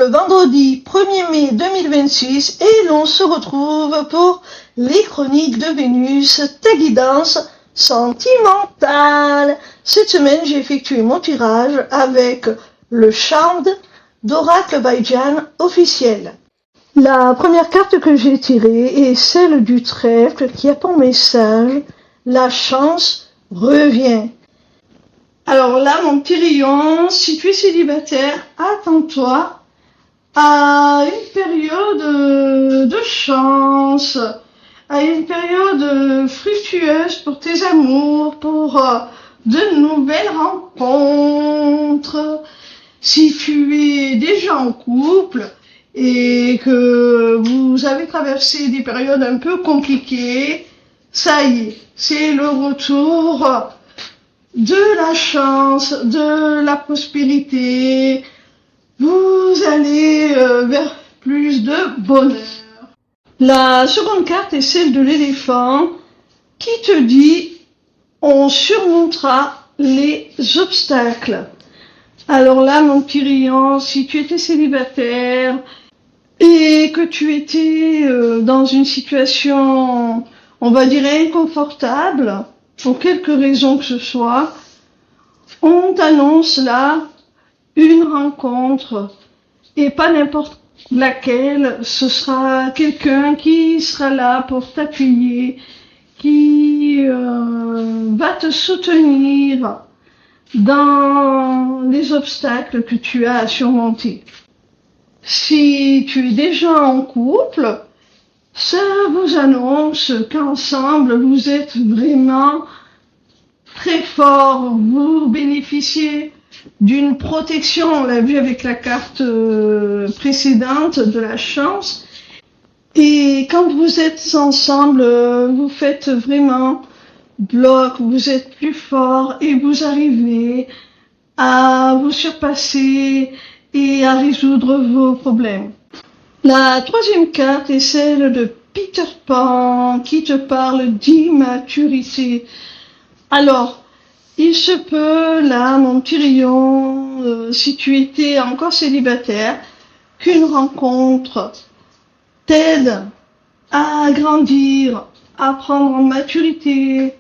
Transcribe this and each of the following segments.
le vendredi 1er mai 2026 et l'on se retrouve pour les chroniques de Vénus, ta guidance sentimentale. Cette semaine, j'ai effectué mon tirage avec le Shard d'Oracle by Jan officiel. La première carte que j'ai tirée est celle du trèfle qui a pour message « La chance revient ». Alors là, mon petit rayon, si tu es célibataire, attends-toi à une période de chance, à une période fructueuse pour tes amours, pour de nouvelles rencontres. Si tu es déjà en couple et que vous avez traversé des périodes un peu compliquées, ça y est, c'est le retour de la chance, de la prospérité. Vous allez vers plus de bonheur. La seconde carte est celle de l'éléphant qui te dit on surmontera les obstacles. Alors là, mon petit rayon, si tu étais célibataire et que tu étais dans une situation, on va dire, inconfortable, pour quelque raison que ce soit, on t'annonce là une rencontre, et pas n'importe laquelle. Ce sera quelqu'un qui sera là pour t'appuyer, qui va te soutenir dans les obstacles que tu as à surmonter. Si tu es déjà en couple, ça vous annonce qu'ensemble vous êtes vraiment très fort, vous bénéficiez d'une protection, on l'a vu avec la carte précédente de la chance, et quand vous êtes ensemble, vous faites vraiment bloc, vous êtes plus fort et vous arrivez à vous surpasser et à résoudre vos problèmes. La troisième carte est celle de Peter Pan qui te parle d'immaturité. Alors, il se peut, là, mon petit rayon, si tu étais encore célibataire, qu'une rencontre t'aide à grandir, à prendre en maturité,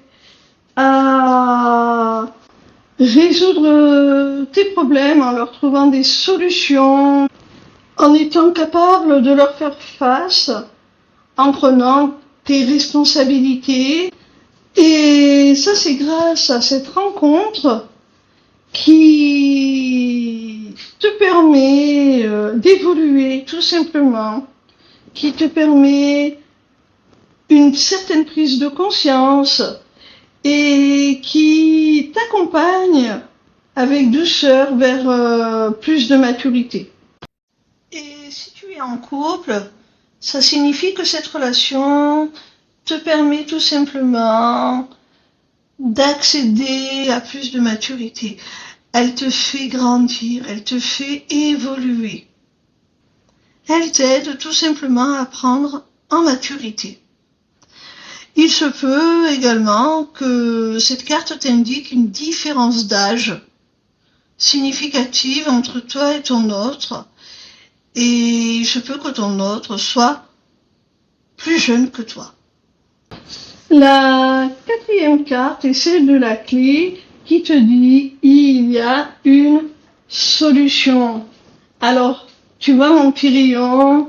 à résoudre tes problèmes en leur trouvant des solutions, en étant capable de leur faire face, en prenant tes responsabilités. Et ça, c'est grâce à cette rencontre qui te permet d'évoluer tout simplement, qui te permet une certaine prise de conscience et qui t'accompagne avec douceur vers plus de maturité. Et si tu es en couple, ça signifie que cette relation te permet tout simplement d'accéder à plus de maturité. Elle te fait grandir, elle te fait évoluer. Elle t'aide tout simplement à prendre en maturité. Il se peut également que cette carte t'indique une différence d'âge significative entre toi et ton autre, et il se peut que ton autre soit plus jeune que toi. La quatrième carte est celle de la clé qui te dit il y a une solution. Alors, tu vois mon petit rayon,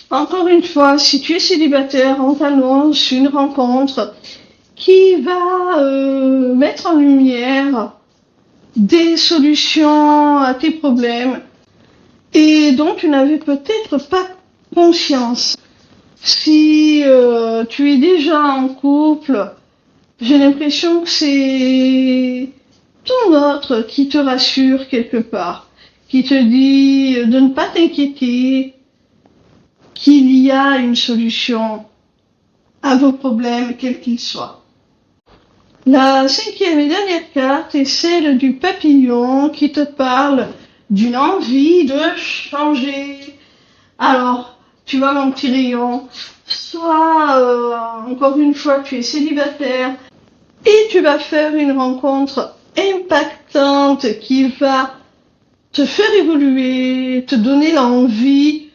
encore une fois, si tu es célibataire, on t'annonce une rencontre qui va mettre en lumière des solutions à tes problèmes et dont tu n'avais peut-être pas conscience. Si tu es déjà en couple, j'ai l'impression que c'est ton autre qui te rassure quelque part, qui te dit de ne pas t'inquiéter, qu'il y a une solution à vos problèmes, quels qu'ils soient. La cinquième et dernière carte est celle du papillon qui te parle d'une envie de changer. Alors, tu vois mon petit rayon, soit encore une fois tu es célibataire et tu vas faire une rencontre impactante qui va te faire évoluer, te donner l'envie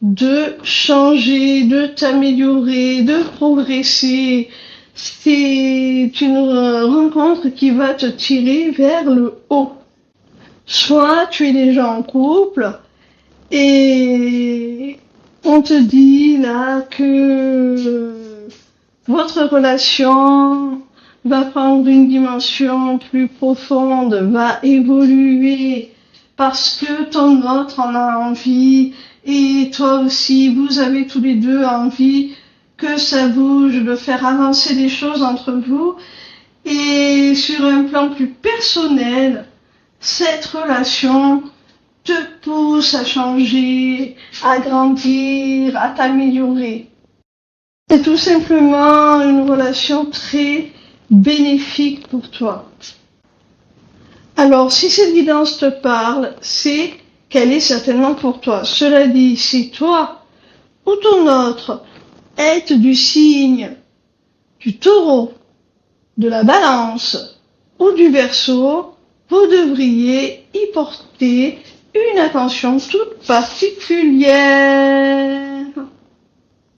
de changer, de t'améliorer, de progresser. C'est une rencontre qui va te tirer vers le haut. Soit tu es déjà en couple et on te dit là que votre relation va prendre une dimension plus profonde, va évoluer parce que ton autre en a envie et toi aussi, vous avez tous les deux envie que ça bouge, de faire avancer les choses entre vous. Et sur un plan plus personnel, cette relation te pousse à changer, à grandir, à t'améliorer. C'est tout simplement une relation très bénéfique pour toi. Alors, si cette guidance te parle, c'est qu'elle est certainement pour toi. Cela dit, si toi ou ton autre êtes du signe du Taureau, de la Balance ou du Verseau, vous devriez y porter une attention toute particulière.